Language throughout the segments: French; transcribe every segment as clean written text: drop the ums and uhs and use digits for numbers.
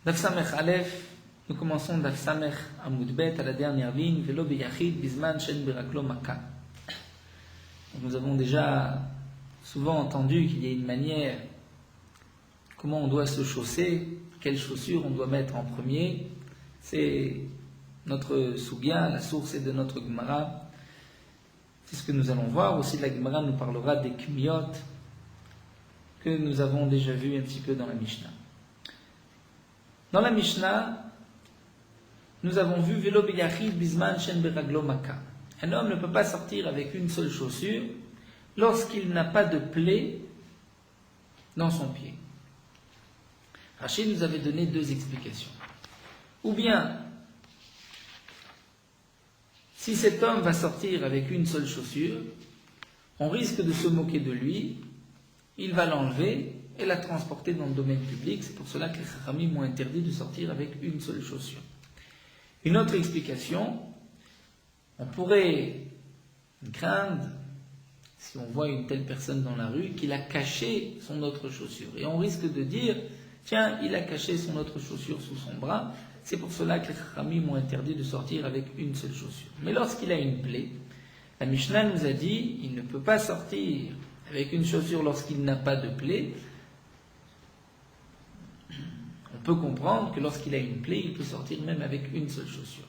Daf Samech Aleph, nous commençons Daf Samech Amud Bet à la dernière ligne, Velo beyachid bisman shen beraklo maka. Nous avons déjà souvent entendu qu'il y a une manière, comment on doit se chausser, quelles chaussures on doit mettre en premier. C'est notre Sugya, la source est de notre Gemara. C'est ce que nous allons voir. Aussi, la Gemara nous parlera des Kmiot que nous avons déjà vu un petit peu dans la Mishnah. Dans la Mishnah, nous avons vu Velo beyachid bisman shen beraglo maka. Un homme ne peut pas sortir avec une seule chaussure lorsqu'il n'a pas de plaie dans son pied. Rachid nous avait donné deux explications. Ou bien, si cet homme va sortir avec une seule chaussure, on risque de se moquer de lui, il va l'enlever et la transporter dans le domaine public. C'est pour cela que les Chachamim m'ont interdit de sortir avec une seule chaussure. Une autre explication, on pourrait craindre, si on voit une telle personne dans la rue, qu'il a caché son autre chaussure. Et on risque de dire, tiens, il a caché son autre chaussure sous son bras. C'est pour cela que les Chachamim m'ont interdit de sortir avec une seule chaussure. Mais lorsqu'il a une plaie, la Mishnah nous a dit, il ne peut pas sortir avec une chaussure lorsqu'il n'a pas de plaie. On peut comprendre que lorsqu'il a une plaie, il peut sortir même avec une seule chaussure.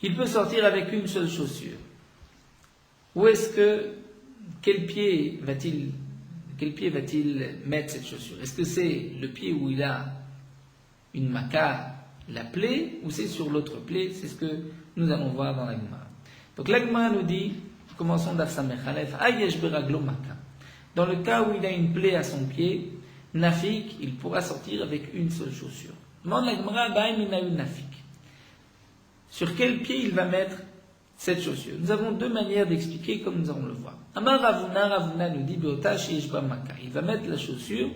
Il peut sortir avec une seule chaussure. Où est-ce que, quel pied va-t-il mettre cette chaussure? Est-ce que c'est le pied où il a une maca, la plaie, ou c'est sur l'autre plaie? C'est ce que nous allons voir dans la Gemara. Donc la Gemara nous dit, commençons d'Af Samech Aleph, Ayesh beraglo maka. Dans le cas où il a une plaie à son pied, Nafik, il pourra sortir avec une seule chaussure. Demande la Gemara, Nafik. Sur quel pied il va mettre cette chaussure? Nous avons deux manières d'expliquer, comme nous allons le voir. Amar Ravuna, Ravuna nous dit, Beota sheyeshba maka. Il va mettre la chaussure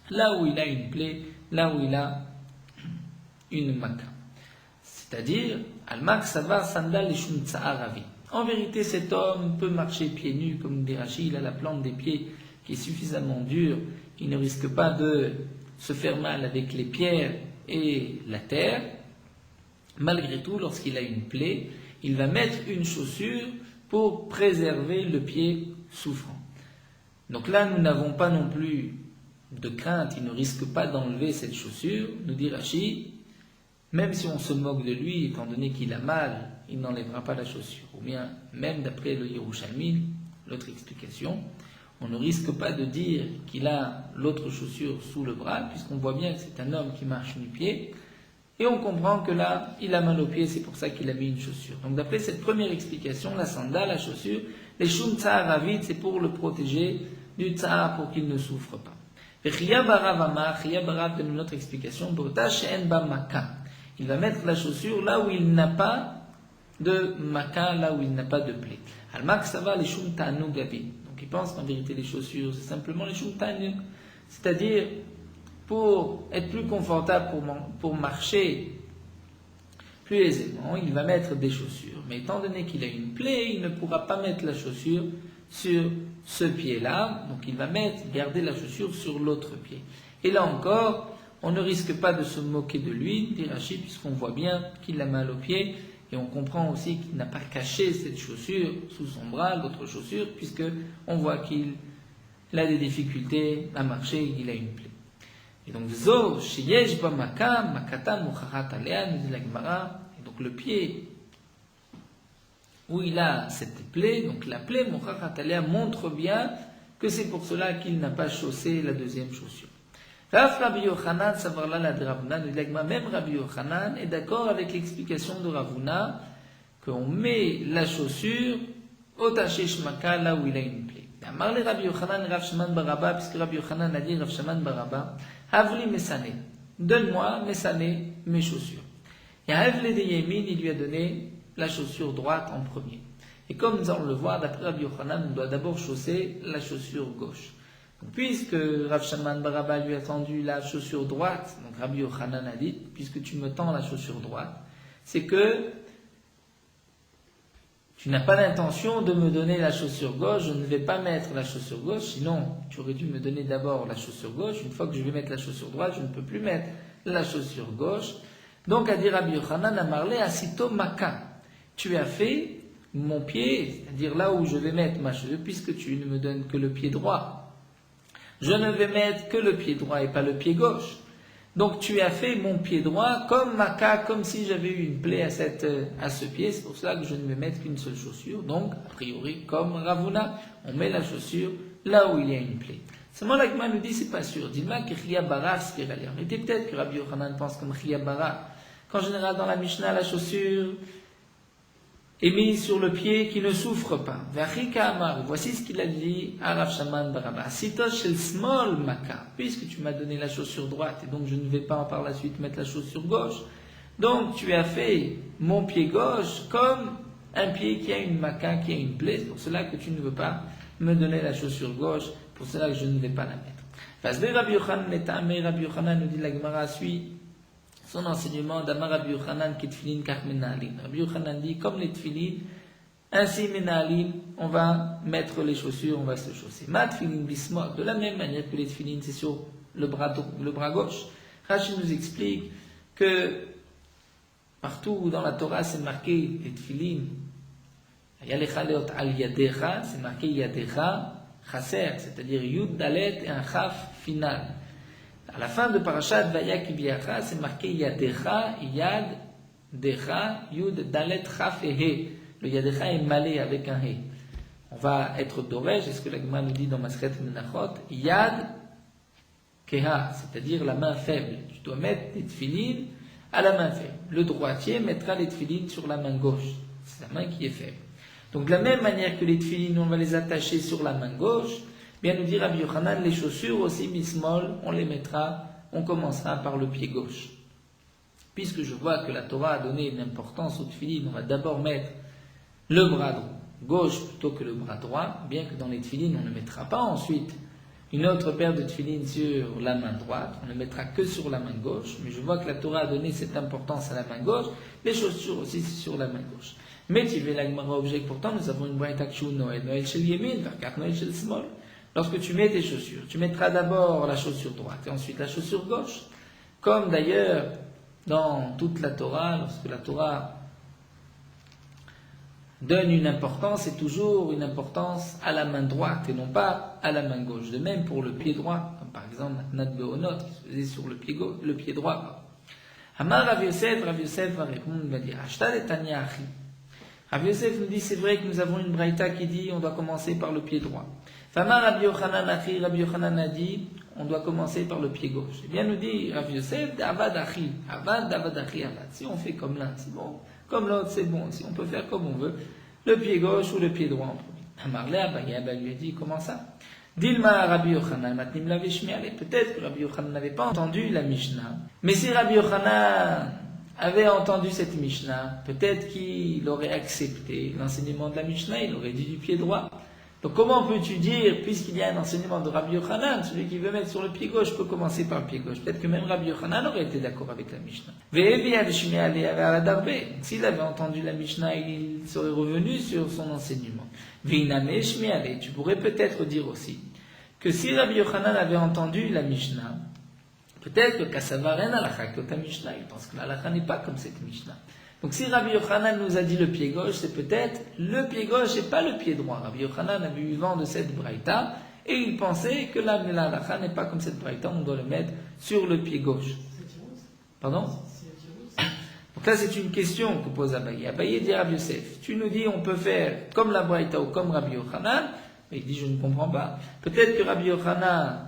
là où il a une plaie, là où il a une maka. C'est-à-dire, Al-Mak Sava Sandal Ishum Tsa'aravi. En vérité, cet homme peut marcher pieds nus, comme dit Rachid, il a la plante des pieds qui est suffisamment dure. Il ne risque pas de se faire mal avec les pierres et la terre. Malgré tout, lorsqu'il a une plaie, il va mettre une chaussure pour préserver le pied souffrant. Donc là, nous n'avons pas non plus de crainte, il ne risque pas d'enlever cette chaussure, nous dit Rachid, même si on se moque de lui, étant donné qu'il a mal, il n'enlèvera pas la chaussure. Ou bien, même d'après le Yerushalmi, l'autre explication, on ne risque pas de dire qu'il a l'autre chaussure sous le bras, puisqu'on voit bien que c'est un homme qui marche nu-pied, et on comprend que là, il a mal aux pieds, c'est pour ça qu'il a mis une chaussure. Donc d'après cette première explication, la sandale, la chaussure, les shum tsar ravid, c'est pour le protéger du tsar, pour qu'il ne souffre pas. Chia Barav donne une autre explication, il va mettre la chaussure là où il n'a pas de maka, là où il n'a pas de plaie. Al-mak sava les shum ta'anu gavi. Donc il pense qu'en vérité les chaussures, c'est simplement les shum ta'anu. C'est-à-dire, pour être plus confortable, pour marcher plus aisément, il va mettre des chaussures. Mais étant donné qu'il a une plaie, il ne pourra pas mettre la chaussure sur ce pied-là. Donc il va garder la chaussure sur l'autre pied. Et là encore, on ne risque pas de se moquer de lui, dit Rachid, puisqu'on voit bien qu'il a mal aux pieds. Et on comprend aussi qu'il n'a pas caché cette chaussure sous son bras, l'autre chaussure, puisque on voit qu'il a des difficultés à marcher et qu'il a une plaie. Et donc, Zo, sheyesh ba maka, makatan mucharat alea, nous dit la Gemara. Et donc, le pied où il a cette plaie, donc la plaie mucharat alea montre bien que c'est pour cela qu'il n'a pas chaussé la deuxième chaussure. Raf Rabbi Yochanan, savoir là la Ravuna, nous dit la Gemara, même Rabbi Yochanan est d'accord avec l'explication de Ravuna qu'on met la chaussure au tashesh maka, là où il a une plaie. Amar le Rabbi Yochanan, Rav Shaman Baraba, puisque Rabbi Yochanan a dit Rav Shaman Baraba, Havli Mesane, donne-moi Mesane, mes chaussures. Et Havli de Yemin, il lui a donné la chaussure droite en premier. Et comme nous allons le voir, d'après Rabbi Yochanan, on doit d'abord chausser la chaussure gauche. Donc, puisque Rav Shaman Baraba lui a tendu la chaussure droite, donc Rabbi Yochanan a dit, puisque tu me tends la chaussure droite, c'est que tu n'as pas l'intention de me donner la chaussure gauche, je ne vais pas mettre la chaussure gauche, sinon tu aurais dû me donner d'abord la chaussure gauche, une fois que je vais mettre la chaussure droite, je ne peux plus mettre la chaussure gauche. Donc, a dit Rabbi Yochanan a marlé asito maka. Tu as fait mon pied, c'est-à-dire là où je vais mettre ma chaussure, puisque tu ne me donnes que le pied droit. Je ne vais mettre que le pied droit et pas le pied gauche. Donc tu as fait mon pied droit comme maka, comme si j'avais eu une plaie à ce pied. C'est pour cela que je ne vais mettre qu'une seule chaussure. Donc, a priori, comme Ravuna, on met la chaussure là où il y a une plaie. Seulement, l'Agma nous dit, c'est pas sûr. Dis-moi que Chia Bara, c'est mais peut-être que Rabbi Yochanan pense comme Chia Bara, qu'en général, dans la Mishnah, la chaussure est mise sur le pied qui ne souffre pas. Voici ce qu'il a dit à Rav Shaman Baraba. Sitosh shel small maka, puisque tu m'as donné la chaussure droite, et donc je ne vais pas par la suite mettre la chaussure gauche. Donc tu as fait mon pied gauche comme un pied qui a une maka, qui a une plaie. C'est pour cela que tu ne veux pas me donner la chaussure gauche, pour cela que je ne vais pas la mettre. Rabbi Yochanan nous dit la Gemara suit son enseignement d'Amar Rabbi Yochanan qui tefilin kach menalin. Rabbi Yochanan dit comme les tefilin, ainsi menalin, on va mettre les chaussures, on va se chausser. Ma tefilin bismol, de la même manière que les tefilin, c'est sur le bras gauche. Rashi nous explique que partout où dans la Torah c'est marqué les tefilin, yalecha leot al yadecha, c'est marqué yadecha chaser, c'est-à-dire yud dalet et un chaf final. À la fin de Parashat Vayak Biacha, c'est marqué Yadecha, Yad, Decha, Yud, Dalet, Chaf et He. Le Yadecha est malé avec un He. On va être doré, c'est ce que la Gemara nous dit dans Masret Menachot, Yad, Keha, c'est-à-dire la main faible. Tu dois mettre les tefilines à la main faible. Le droitier mettra les tefilines sur la main gauche. C'est la main qui est faible. Donc de la même manière que les tefilines, on va les attacher sur la main gauche, bien nous dit Rabbi Yochanan, les chaussures aussi bismol, on les mettra, on commencera par le pied gauche. Puisque je vois que la Torah a donné une importance aux tefilines, on va d'abord mettre le bras gauche plutôt que le bras droit, bien que dans les tefilines, on ne mettra pas ensuite une autre paire de tefilines sur la main droite, on ne mettra que sur la main gauche, mais je vois que la Torah a donné cette importance à la main gauche, les chaussures aussi c'est sur la main gauche. Mais tu veux la Gemara objecte, pourtant nous avons une braïta kshu Noël shel Yemin, Varkat Noël shel Smol. Lorsque tu mets tes chaussures, tu mettras d'abord la chaussure droite et ensuite la chaussure gauche. Comme d'ailleurs dans toute la Torah, lorsque la Torah donne une importance, c'est toujours une importance à la main droite et non pas à la main gauche. De même pour le pied droit, comme par exemple Nat Beonot qui se faisait sur le pied droit. Amar Rav Yosef va répondre, va dire Ashta de Tanya Achi. Rav Yosef nous dit c'est vrai que nous avons une braïta qui dit on doit commencer par le pied droit. Fama Rabbi Yochanan Achi, Rabbi Yochanan a dit on doit commencer par le pied gauche. Eh bien nous dit Rav Yosef Avad Achi, Avad Achi, Avad. Si on fait comme l'un, c'est bon. Comme l'autre, c'est bon. Si on peut faire comme on veut, le pied gauche ou le pied droit en premier. Amarle Abaye lui a dit comment ça? Dilma Rabbi Yochanan Matnim l'avait shmialé. Peut-être que Rabbi Yochanan n'avait pas entendu la Mishnah. Mais si Rabbi Yochanan avait entendu cette Mishnah, peut-être qu'il aurait accepté l'enseignement de la Mishnah, il aurait dit du pied droit. Donc comment peux-tu dire, puisqu'il y a un enseignement de Rabbi Yochanan, celui qui veut mettre sur le pied gauche peut commencer par le pied gauche. Peut-être que même Rabbi Yochanan aurait été d'accord avec la Mishnah. S'il avait entendu la Mishnah, il serait revenu sur son enseignement. Tu pourrais peut-être dire aussi que si Rabbi Yochanan avait entendu la Mishnah, peut-être que Kassavaren alakha kota Mishnah, il pense que l'alakha n'est pas comme cette Mishnah. Donc si Rabbi Yochanan nous a dit le pied gauche, c'est peut-être le pied gauche et pas le pied droit. Rabbi Yochanan avait eu vent de cette braïta et il pensait que la halakha n'est pas comme cette braïta, on doit le mettre sur le pied gauche. Pardon? Donc là c'est une question que pose Abaye. Abaye dit à Rabbi Yosef, tu nous dis on peut faire comme la braïta ou comme Rabbi Yochanan, mais il dit je ne comprends pas. Peut-être que Rabbi Yochanan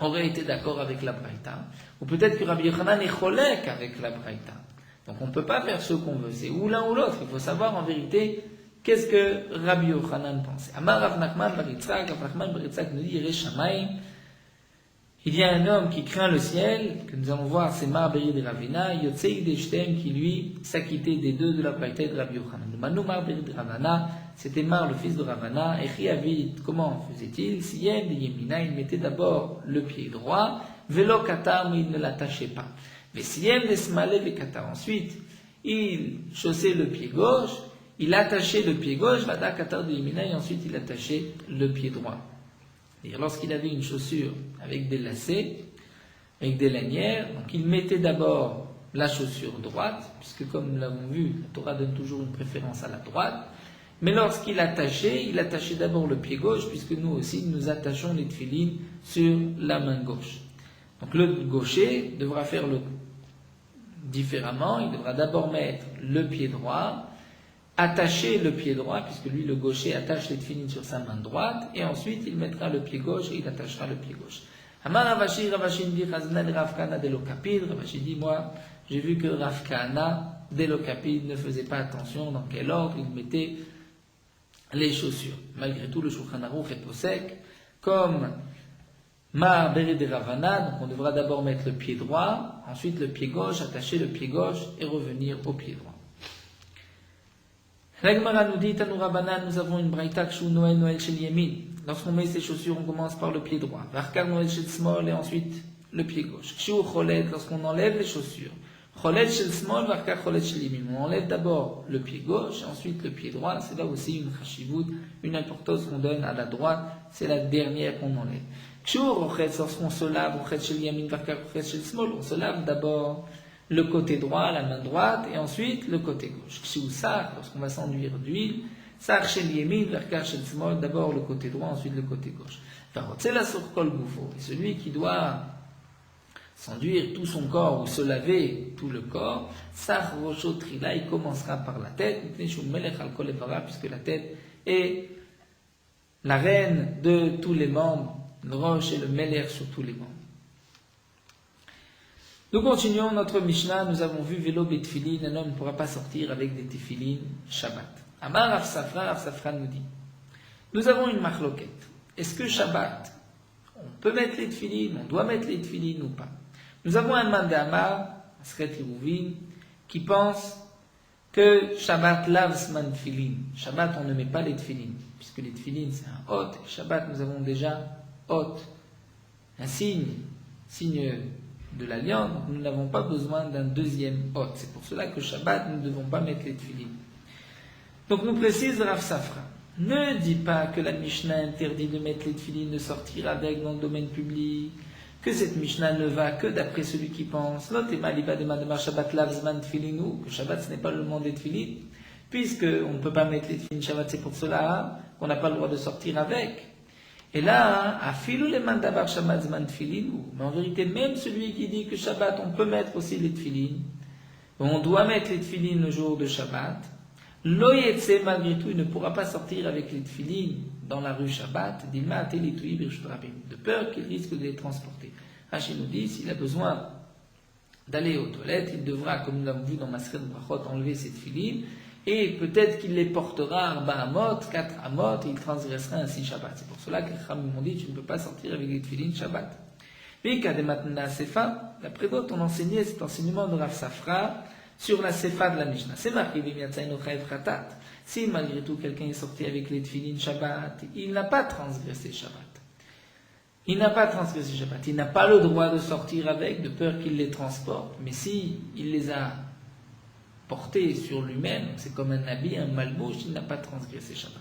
aurait été d'accord avec la braïta, ou peut-être que Rabbi Yochanan est cholek avec la braïta. Donc on ne peut pas faire ce qu'on veut, c'est ou l'un ou l'autre. Il faut savoir en vérité qu'est-ce que Rabbi Yochanan pensait. Amar Rav Nachman bar Yitzhak, Rav Nachman bar Yitzhak nous dit Yireh Shamayim. Il y a un homme qui craint le ciel, que nous allons voir, c'est Mar Beri de Ravina, Yotzei de Shtem, qui lui s'acquittait des deux de la braïta de Rabbi Yochanan. Le Manu Mar Beri de Ravana, c'était Mar le fils de Ravana, et Chiavid, comment faisait-il? Siyem de Yemina, il mettait d'abord le pied droit, Velo Katar, mais il ne l'attachait pas. Ensuite, il chaussait le pied gauche, il attachait le pied gauche, Vada Katar de Yemina, et ensuite il attachait le pied droit. Et lorsqu'il avait une chaussure avec des lacets, avec des lanières. Donc il mettait d'abord la chaussure droite, puisque comme nous l'avons vu, la Torah donne toujours une préférence à la droite. Mais lorsqu'il attachait, il attachait d'abord le pied gauche, puisque nous aussi nous attachons les tefilines sur la main gauche. Donc le gaucher devra faire différemment, il devra d'abord mettre le pied droit, attacher le pied droit, puisque lui le gaucher attache les tefilines sur sa main droite, et ensuite il mettra le pied gauche et il attachera le pied gauche. Amar Ravashi, Ravashi dit Rav Kahana de l'Okapid. Ravashi dit, moi j'ai vu que Rav Kahana de l'Okapid ne faisait pas attention dans quel ordre il mettait les chaussures. Malgré tout, le Shulchan Aruch est posek, comme Ma Bere de Ravana, donc on devra d'abord mettre le pied droit, ensuite le pied gauche, attacher le pied gauche et revenir au pied droit. La Gemara nous dit, Tanu Rabbanan, nous avons une braïta kshu Noël shel Yemin. Lorsqu'on met ses chaussures, on commence par le pied droit. Varkar Noël shel Smol et ensuite le pied gauche. Kshu Cholet, lorsqu'on enlève les chaussures. Cholet shel Smol, Varkar Cholet shel Yemin. On enlève d'abord le pied gauche et ensuite le pied droit. C'est là aussi une chashivut, une importance qu'on donne à la droite. C'est la dernière qu'on enlève. Kshu Rochet, lorsqu'on se lave, Rochet shel Yemin, Varkar Rochet shel Smol, on se lave d'abord le côté droit, la main droite, et ensuite le côté gauche. Kshu Sar, lorsqu'on va s'enduire d'huile, Sar shel Yemin, Varkar shel Smol, d'abord le côté droit, ensuite le côté gauche. Varotzel sur kol gufo, et celui qui doit s'enduire tout son corps ou se laver tout le corps, Sar Rocho Trila, il commencera par la tête, puisque la tête est la reine de tous les membres, le roche et le meler sur tous les membres. Nous continuons notre Mishnah, nous avons vu vélo betfilin, un homme ne pourra pas sortir avec des tefilin Shabbat. Amar Rav Safra nous dit, nous avons une marloquette. Est-ce que Shabbat, on peut mettre les tefilin, on doit mettre les tefilin ou pas? Nous avons un man d'Amar, Asret Hiruvin, qui pense que Shabbat lave man tefilin. Shabbat, on ne met pas les tefilin, puisque les tefilin c'est un hôte. Shabbat, nous avons déjà hôte, un signe de l'alliance, nous n'avons pas besoin d'un deuxième hôte. C'est pour cela que Shabbat, nous ne devons pas mettre les tefilin. Donc nous précise Rav Safra, ne dis pas que la Mishnah interdit de mettre les tefilin, de sortir avec dans le domaine public, que cette Mishnah ne va que d'après celui qui pense, Shabbat lavzman tefilinu, que Shabbat ce n'est pas le moment des tefilin, puisqu'on ne peut pas mettre les tefilin Shabbat, c'est pour cela qu'on n'a pas le droit de sortir avec. Et là, afilou le mandabar Shabbat zman tefilinu, mais en vérité, même celui qui dit que Shabbat, on peut mettre aussi les tefilin, on doit mettre les tefilin le jour de Shabbat, lo yetse, malgré tout, il ne pourra pas sortir avec les tefilin dans la rue Shabbat, de peur qu'il risque de les transporter. Rashi nous dit, s'il a besoin d'aller aux toilettes, il devra, comme nous l'avons vu dans Maseret Brachot, enlever ses tefilin, et peut-être qu'il les portera Arba Amot, 4 Amot, et il transgressera ainsi Shabbat. C'est pour cela que les Chachamim m'ont dit, tu ne peux pas sortir avec les tefilin Shabbat. Mais Kadematna Sefa, d'après d'autres, on enseignait cet enseignement de Rav Safra sur la Sefa de la Mishnah. C'est marqué, si malgré tout quelqu'un est sorti avec les tefilin Shabbat, il n'a pas transgressé Shabbat. Il n'a pas transgressé Shabbat. Il n'a pas le droit de sortir avec, de peur qu'il les transporte. Mais si il les a portés sur lui-même, c'est comme un habit, un malbouche, il n'a pas transgressé Shabbat.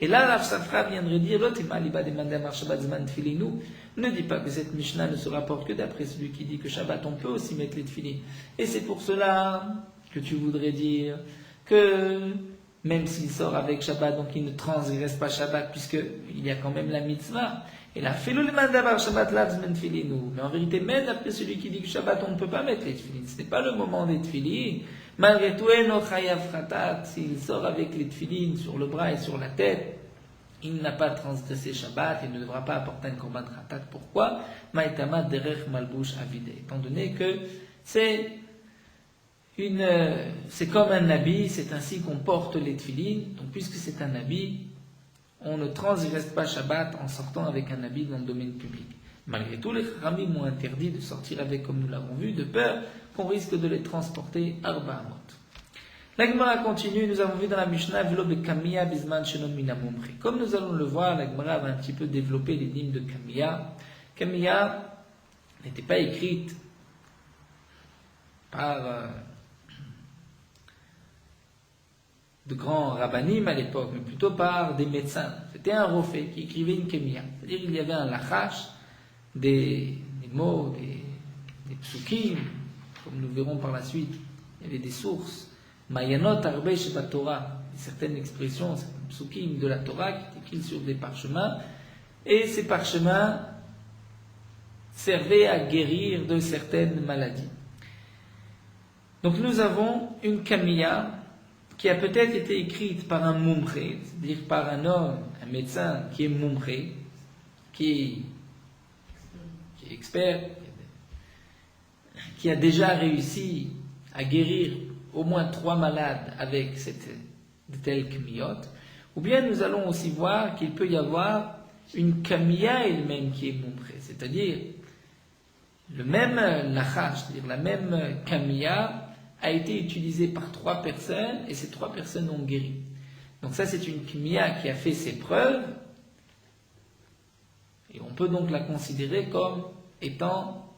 Et là, Rav Safra viendrait dire, ne dis pas que cette Mishnah ne se rapporte que d'après celui qui dit que Shabbat, on peut aussi mettre les tefilin. Et c'est pour cela que tu voudrais dire que même s'il sort avec Shabbat, donc il ne transgresse pas Shabbat, puisqu'il y a quand même la mitzvah. Et là, fais-le le mandabar Shabbat lavzman tefilinu. Mais en vérité, même d'après celui qui dit que Shabbat, on ne peut pas mettre les tefilin. Ce n'est pas le moment des tefilin. Malgré tout, s'il sort avec les tefilin sur le bras et sur la tête, il n'a pas transgressé Shabbat, il ne devra pas apporter un korban khatat. Pourquoi? Maïtama derech malbouche avide. Étant donné que c'est comme un habit, c'est ainsi qu'on porte les tefilin. Donc, puisque c'est un habit, on ne transgresse pas Shabbat en sortant avec un habit dans le domaine public. Malgré tout, les Chachamim m'ont interdit de sortir avec, comme nous l'avons vu, de peur qu'on risque de les transporter Arba Amot. La Gemara continue, nous avons vu dans la Mishnah, Velo Bekamiya Bizman Shenon Minamumri. Comme nous allons le voir, la Gemara va un petit peu développer les lignes de Kamiya. Kamiya n'était pas écrite par de grands rabbanim à l'époque, mais plutôt par des médecins. C'était un rofé qui écrivait une Kamiya. C'est-à-dire qu'il y avait un lachash, des mots, des psukim, comme nous verrons par la suite, il y avait des sources. Mayanot arbe sheba Torah, certaines expressions, certaines psukim de la Torah qui étaient écrites sur des parchemins, et ces parchemins servaient à guérir de certaines maladies. Donc nous avons une Kamiya qui a peut-être été écrite par un mumré, c'est-à-dire par un homme, un médecin qui est mumré, qui est expert, qui a déjà réussi à guérir au moins 3 malades avec de telles kamiyot, ou bien nous allons aussi voir qu'il peut y avoir une kamiya elle-même qui est mumré, c'est-à-dire le même lacha, c'est-à-dire la même kamiya a été utilisée par 3 personnes et ces 3 personnes ont guéri. Donc ça c'est une kamiya qui a fait ses preuves et on peut donc la considérer comme étant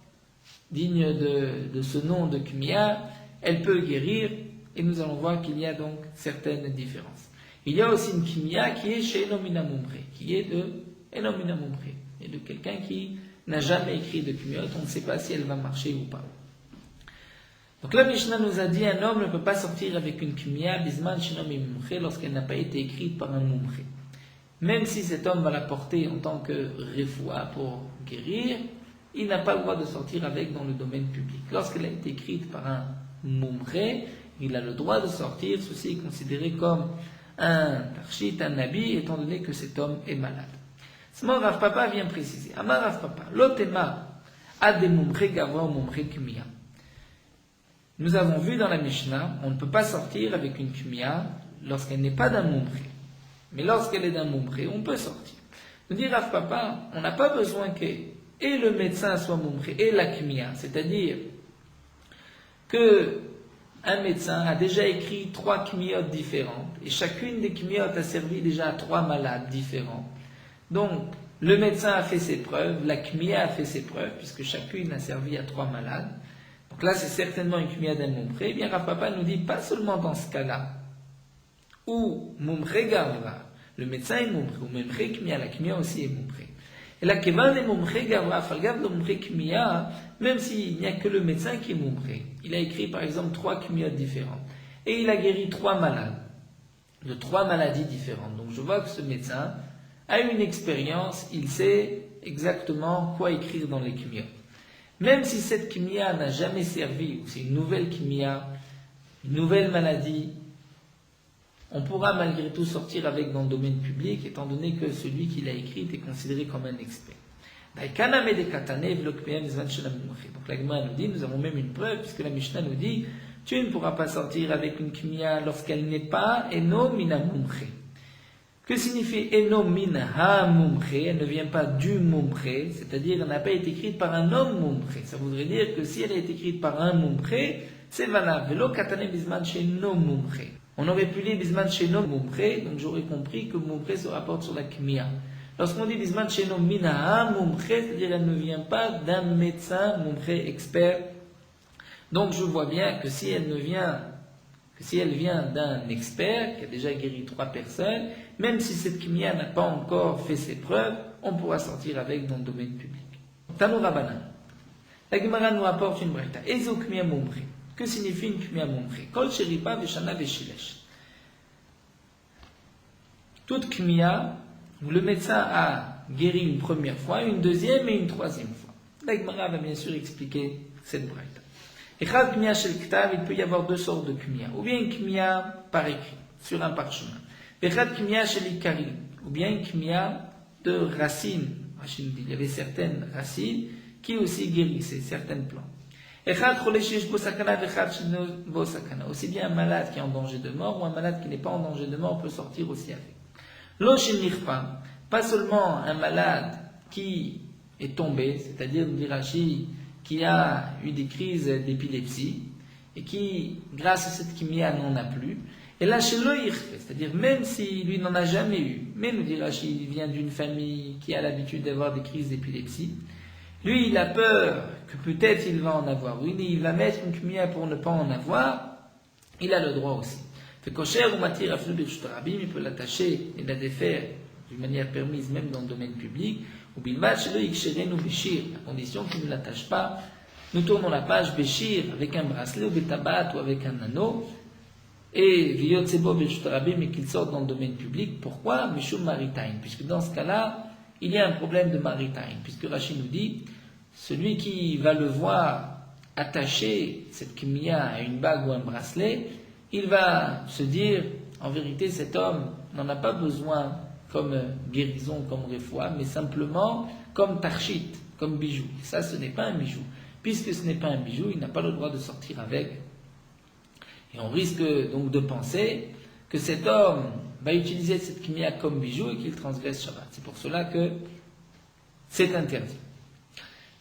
digne de ce nom de kamiya. Elle peut guérir et nous allons voir qu'il y a donc certaines différences. Il y a aussi une kamiya qui est chez Enomina Mumré, qui est de Enomina Mumré, et de quelqu'un qui n'a jamais écrit de kamiyot, on ne sait pas si elle va marcher ou pas. Donc la Mishnah nous a dit un homme ne peut pas sortir avec une kamiya bisman shenom mumré lorsqu'elle n'a pas été écrite par un mumré. Même si cet homme va la porter en tant que refoua pour guérir, il n'a pas le droit de sortir avec dans le domaine public. Lorsqu'elle a été écrite par un mumré, il a le droit de sortir, ceci est considéré comme un tarshit, un nabi, étant donné que cet homme est malade. Seulement Rav Papa vient préciser. Amar Rav Papa, l'otema a des mumré gavra ou mumré kamiya. Nous avons vu dans la Mishnah, on ne peut pas sortir avec une kamiya lorsqu'elle n'est pas d'un mumré. Mais lorsqu'elle est d'un mumré, on peut sortir. Nous dit Rav Papa, on n'a pas besoin que et le médecin soit mumré et la kamiya, c'est-à-dire que un médecin a déjà écrit 3 kamiyot différentes et chacune des kamiyot a servi déjà à 3 malades différents. Donc, le médecin a fait ses preuves, la kamiya a fait ses preuves, puisque chacune a servi à 3 malades. Donc là, c'est certainement une kamiya d'un mumré. Eh bien, Rav Papa nous dit, pas seulement dans ce cas-là, où mumré gavra, le médecin est mumré, ou mumré kamiya, la kamiya aussi est mumré. Et là, kevan est mumré gavra, falgav de mumré kamiya, même s'il n'y a que le médecin qui est mumré. Il a écrit, par exemple, 3 kamiyot différentes. Et il a guéri 3 malades, de 3 maladies différentes. Donc je vois que ce médecin a une expérience, il sait exactement quoi écrire dans les kamiyot. Même si cette kamiya n'a jamais servi, ou c'est une nouvelle kamiya, une nouvelle maladie, on pourra malgré tout sortir avec dans le domaine public, étant donné que celui qui l'a écrite est considéré comme un expert. Donc la Gemara nous dit, nous avons même une preuve, puisque la Mishnah nous dit, tu ne pourras pas sortir avec une kamiya lorsqu'elle n'est pas eno mina mumré. Que signifie eno minha mumré? Elle ne vient pas du mumré, c'est-à-dire elle n'a pas été écrite par un homme mumré. Ça voudrait dire que si elle a été écrite par un mumré, c'est valable. Velo katane bisman sheno mumré. On aurait pu lire bisman sheno mumré, donc j'aurais compris que mumré se rapporte sur la kamiya. Lorsqu'on dit bisman sheno minha mumré, c'est-à-dire elle ne vient pas d'un médecin mumré expert. Donc je vois bien que si elle vient d'un expert qui a déjà guéri 3 personnes, même si cette kamiya n'a pas encore fait ses preuves, on pourra sortir avec dans le domaine public. Tanu Rabbanan. La Gemara nous apporte une braïta. Ezo kamiya mumré. Que signifie une kamiya mumré? Kol sheripa veshana veshilesh. Toute kamiya où le médecin a guéri une première fois, une deuxième et une troisième fois. La Gemara va bien sûr expliquer cette braïta. Echad kamiya shel ktav, il peut y avoir 2 sortes de kamiya. Ou bien une kamiya par écrit, sur un parchemin. Echad kamiya shel ikari, ou bien une kamiya de racines. Il y avait certaines racines qui aussi guérissaient certaines plantes. Echad chole sheyesh bo sakana vechad she'eino bo sakana. Aussi bien un malade qui est en danger de mort ou un malade qui n'est pas en danger de mort peut sortir aussi avec. Lo shenirpa, pas seulement un malade qui est tombé, c'est-à-dire Rashi, qui a eu des crises d'épilepsie et qui, grâce à cette kamiya, n'en a plus. Et là, chez l'oïrfe, c'est-à-dire même si lui n'en a jamais eu, mais nous dit Rashi, il vient d'une famille qui a l'habitude d'avoir des crises d'épilepsie, lui, il a peur que peut-être il va en avoir. Oui, il va mettre une kamiya pour ne pas en avoir, il a le droit aussi. Fait kosher ou matir aflu b'shtarabim, il peut l'attacher et la défaire d'une manière permise même dans le domaine public, ou bilbat shelo yiksherenu bishir, à condition qu'il ne l'attache pas Nous tournons la page Béchir avec un bracelet ou Betabat ou avec un anneau. Et Viyotsebo Beshutarabi, mais qu'il sorte dans le domaine public. Pourquoi? Mishum Maritain. Puisque dans ce cas-là, il y a un problème de Maritain. Puisque Rachid nous dit, celui qui va le voir attacher cette kimia à une bague ou un bracelet, il va se dire, en vérité, cet homme n'en a pas besoin comme guérison, comme réfoua, mais simplement comme tarchit, comme bijou. Et ça, ce n'est pas un bijou. Puisque ce n'est pas un bijou, il n'a pas le droit de sortir avec. Et on risque donc de penser que cet homme va utiliser cette kimia comme bijou et qu'il transgresse Shabbat. C'est pour cela que c'est interdit.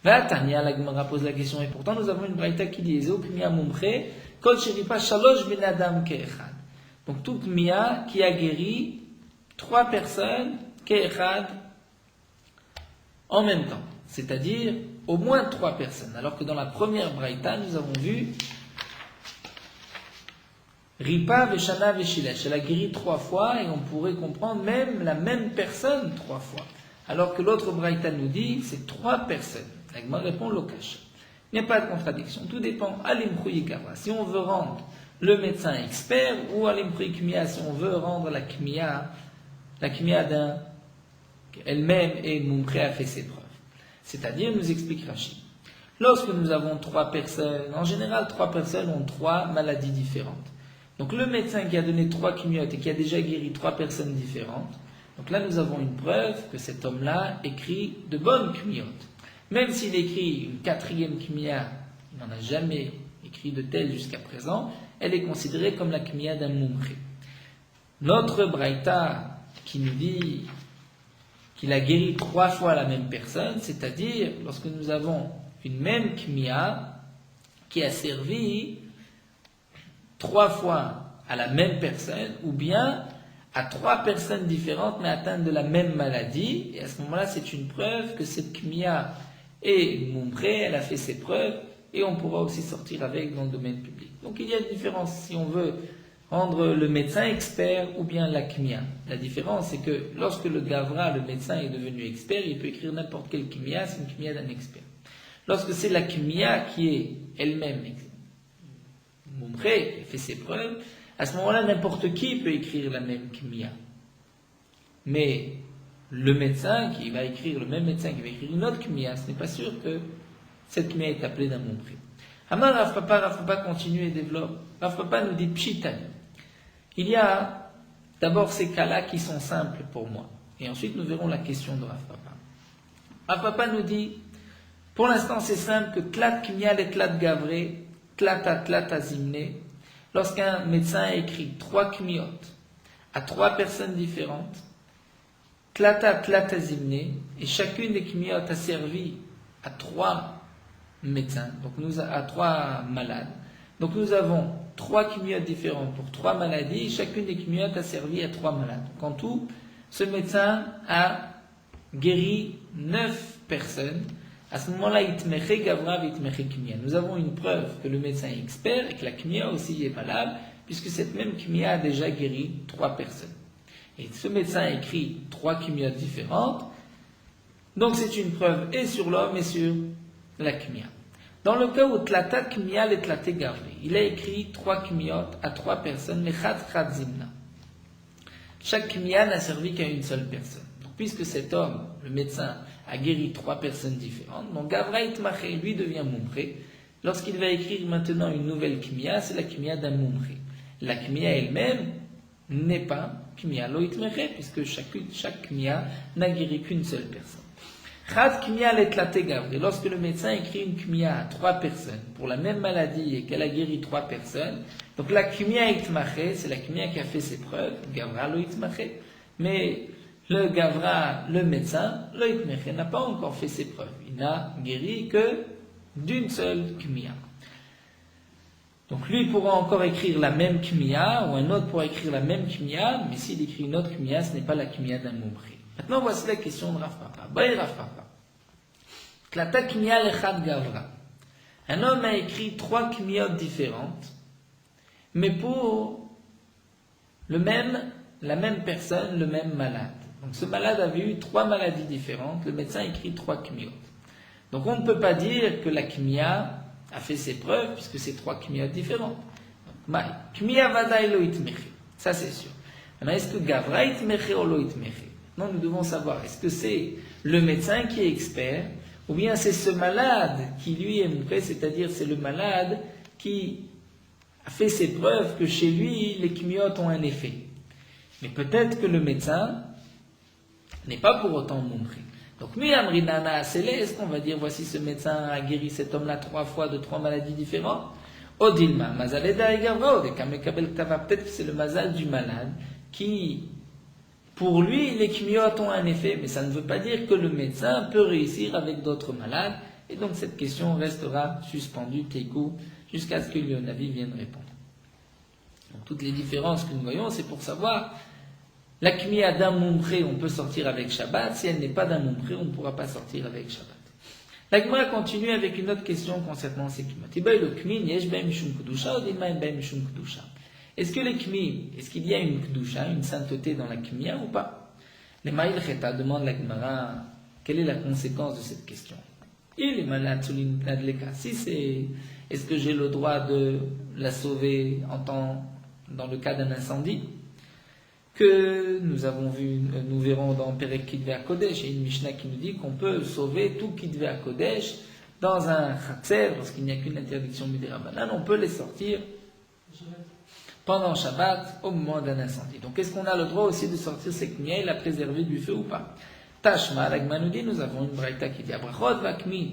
Tania, la Gemara pose la question, et pourtant nous avons une braïta qui dit Ezeu kimia mumche, kol sheripa shalosh ben adam ke'echad. Donc toute kimia qui a guéri 3 personnes ke'echad en même temps, c'est-à-dire au moins 3 personnes. Alors que dans la première braïta, nous avons vu Ripa Veshana Veshilesh, elle a guéri 3 fois et on pourrait comprendre même la même personne 3 fois. Alors que l'autre braïta nous dit c'est 3 personnes. La Gemara répond Lokash. Il n'y a pas de contradiction. Tout dépend. Alimchui Kava. Si on veut rendre le médecin expert ou Alimchui Kimia, si on veut rendre la kimia d'un elle-même et Mumche a fait ses preuves. C'est-à-dire, nous explique Rachid. Lorsque nous avons 3 personnes, en général 3 personnes ont 3 maladies différentes. Donc le médecin qui a donné 3 kimiotes et qui a déjà guéri 3 personnes différentes, donc là nous avons une preuve que cet homme-là écrit de bonnes kimiotes. Même s'il écrit une 4e kimia, il n'en a jamais écrit de telle jusqu'à présent, elle est considérée comme la kimia d'un mumche. Notre braïta qui nous dit qu'il a guéri 3 fois la même personne, c'est-à-dire lorsque nous avons une même kimia qui a servi 3 fois à la même personne, ou bien à 3 personnes différentes mais atteintes de la même maladie, et à ce moment-là c'est une preuve que cette kimia est mumche, elle a fait ses preuves, et on pourra aussi sortir avec dans le domaine public. Donc il y a une différence si on veut rendre le médecin expert ou bien la kimia. La différence c'est que lorsque le gavra, le médecin est devenu expert, il peut écrire n'importe quelle kimia, c'est une kimia d'un expert. Lorsque c'est la kimia qui est elle-même mumche, elle fait ses preuves, à ce moment-là n'importe qui peut écrire la même kimia. Mais le médecin qui va écrire, le même médecin qui va écrire une autre kimia, ce n'est pas sûr que cette kimia est appelée d'un mumche. Amar Rav Papa continue et développe. Rav Papa nous dit Pshitani. Il y a d'abord ces cas-là qui sont simples pour moi. Et ensuite nous verrons la question de Rav Papa. Rav Papa nous dit, pour l'instant c'est simple que Tlat Kimia et Tlat Gavré, Tlat Zimne, lorsqu'un médecin écrit 3 kimiotes à 3 personnes différentes, Tlat Zimne, et chacune des kimiotes a servi à 3 médecins, donc à 3 malades. Donc nous avons 3 kimiotes différentes pour 3 maladies, et chacune des kimiotes a servi à 3 malades. Donc en tout, ce médecin a guéri 9 personnes. À ce moment-là, itmeche gavra itmeche kimia. Nous avons une preuve que le médecin est expert et que la kimia aussi est valable, puisque cette même kimia a déjà guéri 3 personnes. Et ce médecin écrit 3 kimiotes différentes, donc c'est une preuve et sur l'homme et sur la kimia. Dans le cas où tlata kimia et tlate gavri, il a écrit 3 kimiotes à 3 personnes, mais chad zimna. Chaque kimia n'a servi qu'à une seule personne. Donc, puisque cet homme, le médecin, a guéri 3 personnes différentes, donc Gavra Itmache, lui devient mumche. Lorsqu'il va écrire maintenant une nouvelle kimia, c'est la kimia d'un mumche. La kimia elle-même n'est pas kimia lo itmeche, puisque chaque kimia n'a guéri qu'une seule personne. Chad kimia letlate gavri, lorsque le médecin écrit une kimia à 3 personnes pour la même maladie et qu'elle a guéri 3 personnes, donc la kimia itmache, c'est la kimia qui a fait ses preuves, Gavra lo itmache, mais le Gavra, le médecin, le itmeche, n'a pas encore fait ses preuves. Il n'a guéri que d'une seule kimia. Donc lui pourra encore écrire la même kimia, ou un autre pourra écrire la même kimia, mais s'il écrit une autre kimia, ce n'est pas la kimia d'un mumche. Maintenant, voici la question de Rav Papa. Rav Papa. Tlata kimia lechad gavra. Un homme a écrit 3 kimiotes différentes, mais pour la même personne, le même malade. Donc ce malade avait eu 3 maladies différentes, le médecin écrit 3 kimiotes. Donc on ne peut pas dire que la Kmiya a fait ses preuves, puisque c'est 3 Kmiyot différentes. Donc, Kmiya vadaï lo itmeche. Ça c'est sûr. Maintenant, est-ce que Gavra itmeche ou lo itmeche? Non, nous devons savoir, est-ce que c'est le médecin qui est expert, ou bien c'est ce malade qui lui est montré, c'est-à-dire c'est le malade qui a fait ses preuves que chez lui, les Kmiyot ont un effet. Mais peut-être que le médecin n'est pas pour autant montré. Donc, mi-amrinana céleste, on va dire, voici ce médecin a guéri cet homme-là 3 fois de 3 maladies différentes. Odilma, mazaleda et garva, peut-être que c'est le mazal du malade qui, pour lui, les Kmiyot ont un effet, mais ça ne veut pas dire que le médecin peut réussir avec d'autres malades, et donc cette question restera suspendue, tekou, jusqu'à ce que Yonavi vienne répondre. Donc, toutes les différences que nous voyons, c'est pour savoir, la Kmiya d'un mumpré, on peut sortir avec Shabbat, si elle n'est pas d'un mumpré, on ne pourra pas sortir avec Shabbat. La Gemara continue avec une autre question concernant ces Kmiyot. Est-ce que les Kmi, est-ce qu'il y a une Kedusha, une sainteté dans la Kmiya ou pas? Les Maïl Cheta demande la Gemara, quelle est la conséquence de cette question? Il est malade si c'est, est-ce que j'ai le droit de la sauver dans le cas d'un incendie? Que nous avons vu, nous verrons dans Perek Kitve HaKodesh, il y a une Mishnah qui nous dit qu'on peut sauver tout Kitve HaKodesh dans un Chatzer, lorsqu'il n'y a qu'une interdiction Midirabanan, on peut les sortir pendant Shabbat, au moment d'un incendie. Donc est-ce qu'on a le droit aussi de sortir ces Kmiya et la préserver du feu ou pas? Tashma, la Gemara nous dit, nous avons une braïta qui dit, Abrachot v'akmin,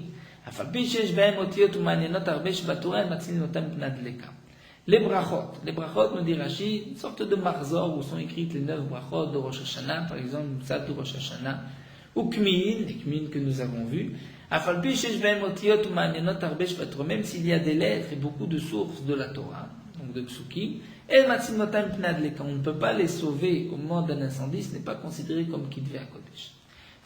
afalpi shesh behem otiot u'manenot arbe shbatura matzil notam pnadleka. Les brachot, nous dit Rashi, une sorte de marzor où sont écrites les 9 brachot de Rosh Hashanah, par exemple, Moussad de Rosh Hashanah, ou Kmin, les Kmin que nous avons vus, Afalpi shesh behem otiot u'manenot arbe shbatura, même s'il y a des lettres et beaucoup de sources de la Torah, donc de Psukim, et matzil notam pnadleka, on ne peut pas les sauver au moment d'un incendie, ce n'est pas considéré comme Kitve HaKodesh.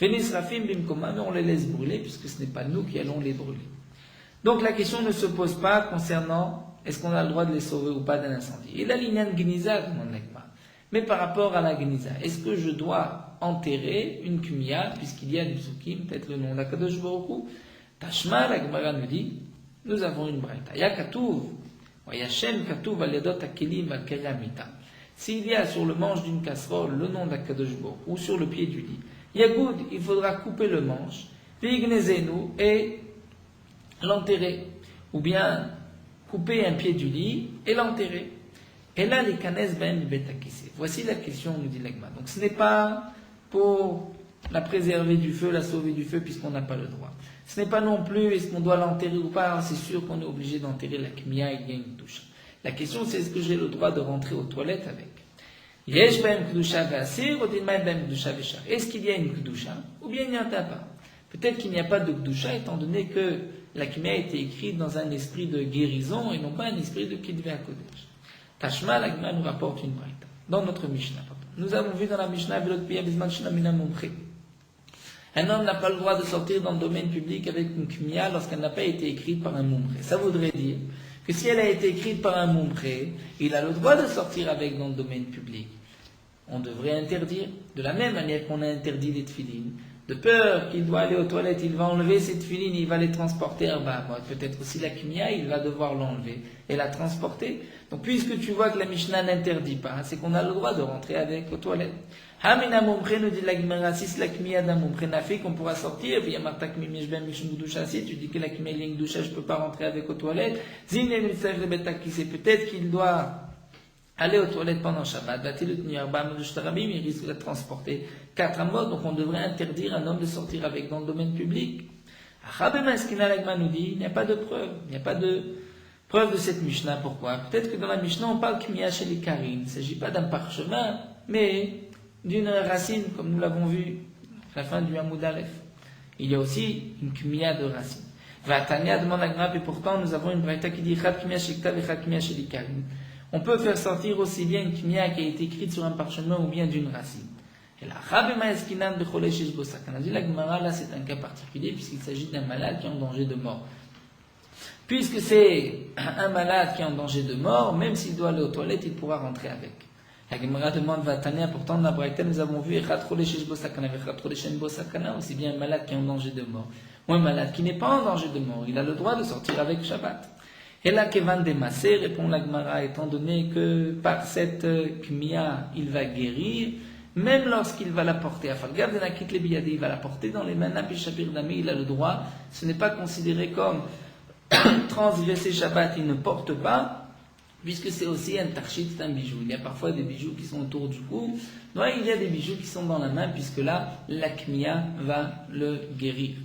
Vénis Rafim Bimkoma, mais on les laisse brûler, puisque ce n'est pas nous qui allons les brûler. Donc la question ne se pose pas concernant est-ce qu'on a le droit de les sauver ou pas d'un incendie. Et la lignane Geniza, demande l'Agma. Mais par rapport à la Geniza, est-ce que je dois enterrer une Kmiya, puisqu'il y a du Psukim, peut-être le nom d'Akadosh Baruch Hu? Tashma, la Gemara nous dit, nous avons une braïta. Ya Katuv, wa Yashem Katuv al yadot hakelim al keramita. S'il y a sur le manche d'une casserole le nom d'Akadosh Baruch Hu, ou sur le pied du lit, Yagoud, il faudra couper le manche, Vignezenu, et l'enterrer. Ou bien couper un pied du lit et l'enterrer. Et là, les kanes ben betakissé. Voici la question, nous dit l'Agma. Donc ce n'est pas pour la préserver du feu, la sauver du feu, puisqu'on n'a pas le droit. Ce n'est pas non plus, est-ce qu'on doit l'enterrer ou pas? Alors, c'est sûr qu'on est obligé d'enterrer la Kmiya, il y a une touche. La question, c'est est-ce que j'ai le droit de rentrer aux toilettes avec? Est-ce qu'il y a une Kedusha ou bien il n'y en a pas? Peut-être qu'il n'y a pas de Kedusha étant donné que la Kmiya a été écrite dans un esprit de guérison et non pas un esprit de Kitve HaKodesh. Tashma, la Gemara nous rapporte une braïta. Dans notre Mishnah, nous avons vu dans la Mishnah un homme n'a pas le droit de sortir dans le domaine public avec une Kmiya lorsqu'elle n'a pas été écrite par un mumpré. Ça voudrait dire que si elle a été écrite par un mumpré, il a le droit de sortir avec dans le domaine public. On devrait interdire, de la même manière qu'on a interdit les tefilines, de peur qu'il doit aller aux toilettes, il va enlever ses tefilines, il va les transporter à Bahamot. Peut-être aussi la Kmiya, il va devoir l'enlever et la transporter. Donc puisque tu vois que la Mishnah n'interdit pas, c'est qu'on a le droit de rentrer avec aux toilettes. Hamina Mumpré nous dit la Gemara, si c'est la Kmiya d'un Mumpré n'a fait qu'on pourra sortir, puis Yamartak Mimishben Mishum Gdusha, si tu dis que la Kmiya est Gdusha, je ne peux pas rentrer avec aux toilettes, Zine Mitzach Rebetak, qui sait peut-être qu'il doit aller aux toilettes pendant Shabbat, il risque de transporter 4 amot, donc on devrait interdire un homme de sortir avec dans le domaine public. Nous dit, il n'y a pas de preuve, il n'y a pas de preuve de cette Mishnah. Pourquoi? Peut-être que dans la Mishnah on parle Kmiya chez les Karim, il ne s'agit pas d'un parchemin, mais d'une racine, comme nous l'avons vu à la fin du Hamoud Aleph. Il y a aussi une Kmiya de racine. Vatania demande à Gnap, et pourtant nous avons une braïta qui dit Chad Kmiya chez Ktav et Chad Kmiya chez les Karim. On peut faire sortir aussi bien une Kmiya qui a été écrite sur un parchemin ou bien d'une racine. Et là, on a dit la Gemara, là c'est un cas particulier puisqu'il s'agit d'un malade qui est en danger de mort. Puisque c'est un malade qui est en danger de mort, même s'il doit aller aux toilettes, il pourra rentrer avec. La Gemara demande Vatania, pourtant dans la Braïta nous avons vu Echad Chodesh Yesh Bo Sakana, Echad Chodesh Yesh Bo Sakana, aussi bien un malade qui est en danger de mort, ou un malade qui n'est pas en danger de mort, il a le droit de sortir avec Shabbat. Et là, Kevan Demassé, répond la Gemara, étant donné que par cette Kmiya, il va guérir, même lorsqu'il va la porter, il va la porter dans les mains Napishabir Dami, il a le droit, ce n'est pas considéré comme transgresser Shabbat, il ne porte pas, puisque c'est aussi un tarchit, c'est un bijou. Il y a parfois des bijoux qui sont autour du cou, donc il y a des bijoux qui sont dans la main, puisque là, la Kmiya va le guérir.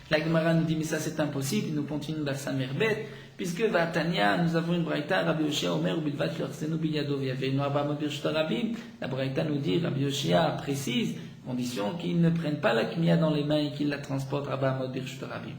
La Gemara nous dit, mais ça c'est impossible, nous continuons dans sa merbet, puisque Vatania, nous avons une braïta, Rabbi Yoshia Omer, Bilvat, Lorsenou, Biyadov, Yavenu, Abba, Mobir, Shtarabim. La braïta nous dit, Rabbi Yoshia précise, condition qu'ils ne prennent pas la Kmiya dans les mains et qu'ils la transportent, Abba, Mobir, Shtarabim.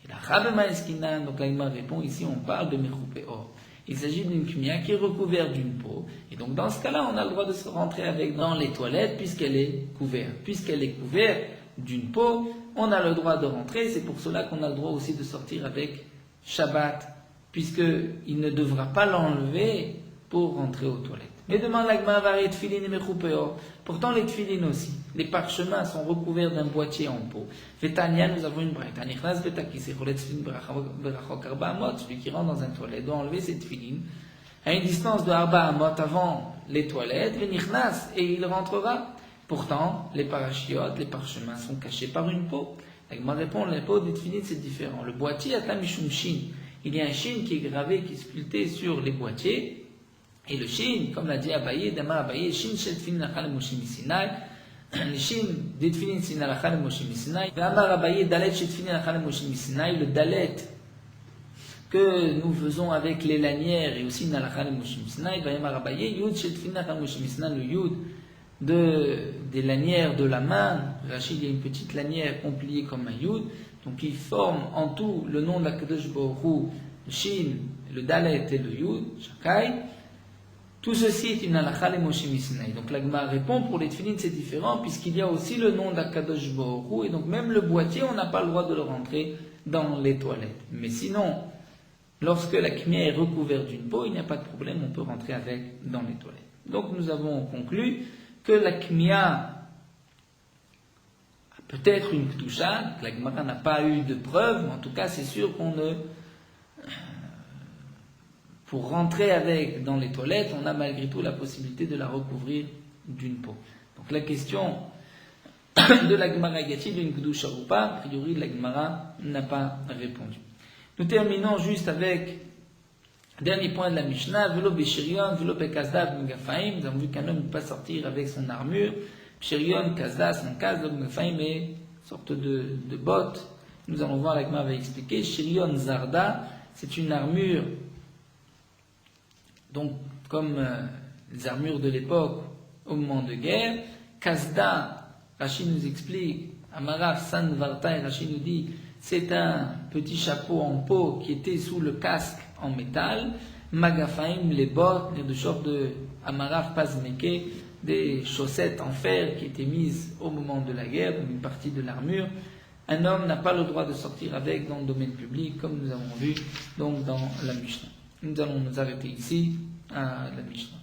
Et la Rabba Eskina, donc la Gemara répond, ici on parle de Mechoupé Or. Il s'agit d'une Kmiya qui est recouverte d'une peau, et donc dans ce cas-là, on a le droit de se rentrer avec dans les toilettes, puisqu'elle est couverte. Puisqu'elle est couverte d'une peau, on a le droit de rentrer, c'est pour cela qu'on a le droit aussi de sortir avec Shabbat, puisqu'il ne devra pas l'enlever pour rentrer aux toilettes. Mais demande la Gemara varie tefilin et mechupéor. Pourtant les tefilin aussi, les parchemins sont recouverts d'un boîtier en peau. Vetania, nous avons une braïta. Nichnas betakis echolet tefilin berachok arba amot. Celui qui rentre dans un toilette doit enlever ses tefilin à une distance de arba amot avant les toilettes. Venichnas, et il rentrera. Pourtant, les parachiotes, les parchemins sont cachés par une peau. La Gemara répond, la peau des tefilin c'est différent. Le boîtier a mishum shin. Il y a un shin qui est gravé, qui est sculpté sur les boîtiers. Et le shin, comme l'a dit Abaye, Dama Abaye, shin shel tefilin lachal Moshe Sinai, le shin des tefilin sinai lachal Moshe Sinai, Amar Abaye, dalet shel tefilin lachal Moshe Sinai, le dalet que nous faisons avec les lanières et aussi nalachal Moshe Sinai, Amar Abaye, yud shel tefilin lachal Moshe Sinai, le yud des lanières de la main. Rachid, il y a une petite lanière compliée comme un yud, donc il forme en tout le nom de la Kadosh Baruch Hu, le shin, le dalet et le yud, shakai. Tout ceci est une halakha le Moshe Sinai. Donc la Gemara répond, pour les tefilin c'est différent, puisqu'il y a aussi le nom d'Akadosh Baruch Hu, et donc même le boîtier, on n'a pas le droit de le rentrer dans les toilettes. Mais sinon, lorsque la kmiya est recouverte d'une peau, il n'y a pas de problème, on peut rentrer avec dans les toilettes. Donc nous avons conclu que la kmiya a peut-être une k'dusha, la Gemara n'a pas eu de preuve, mais en tout cas c'est sûr qu'on ne... Pour rentrer avec dans les toilettes, on a malgré tout la possibilité de la recouvrir d'une peau. Donc la question de la Gemara, y a-t-il une Kedusha ou pas? A priori, la Gemara n'a pas répondu. Nous terminons juste avec dernier point de la Mishnah, Velo Beshirion, Velo Bekazda, Megafaim. Nous avons vu qu'un homme ne peut pas sortir avec son armure. Beshirion, Kazda, son Kazda, Megafaim est une sorte de botte. Nous allons voir, la Gemara va expliquer. Shirion Zarda, c'est une armure. Donc, comme les armures de l'époque au moment de guerre, Kasda, Rachid nous explique, Amaraf San Varta, et Rachid nous dit, c'est un petit chapeau en peau qui était sous le casque en métal, Magafaim, les bottes, les deux sortes de Amaraf Pazmeke, des chaussettes en fer qui étaient mises au moment de la guerre, donc une partie de l'armure. Un homme n'a pas le droit de sortir avec dans le domaine public, comme nous avons vu donc dans la Mishnah. Nous allons nous arrêter ici à la Mishnah.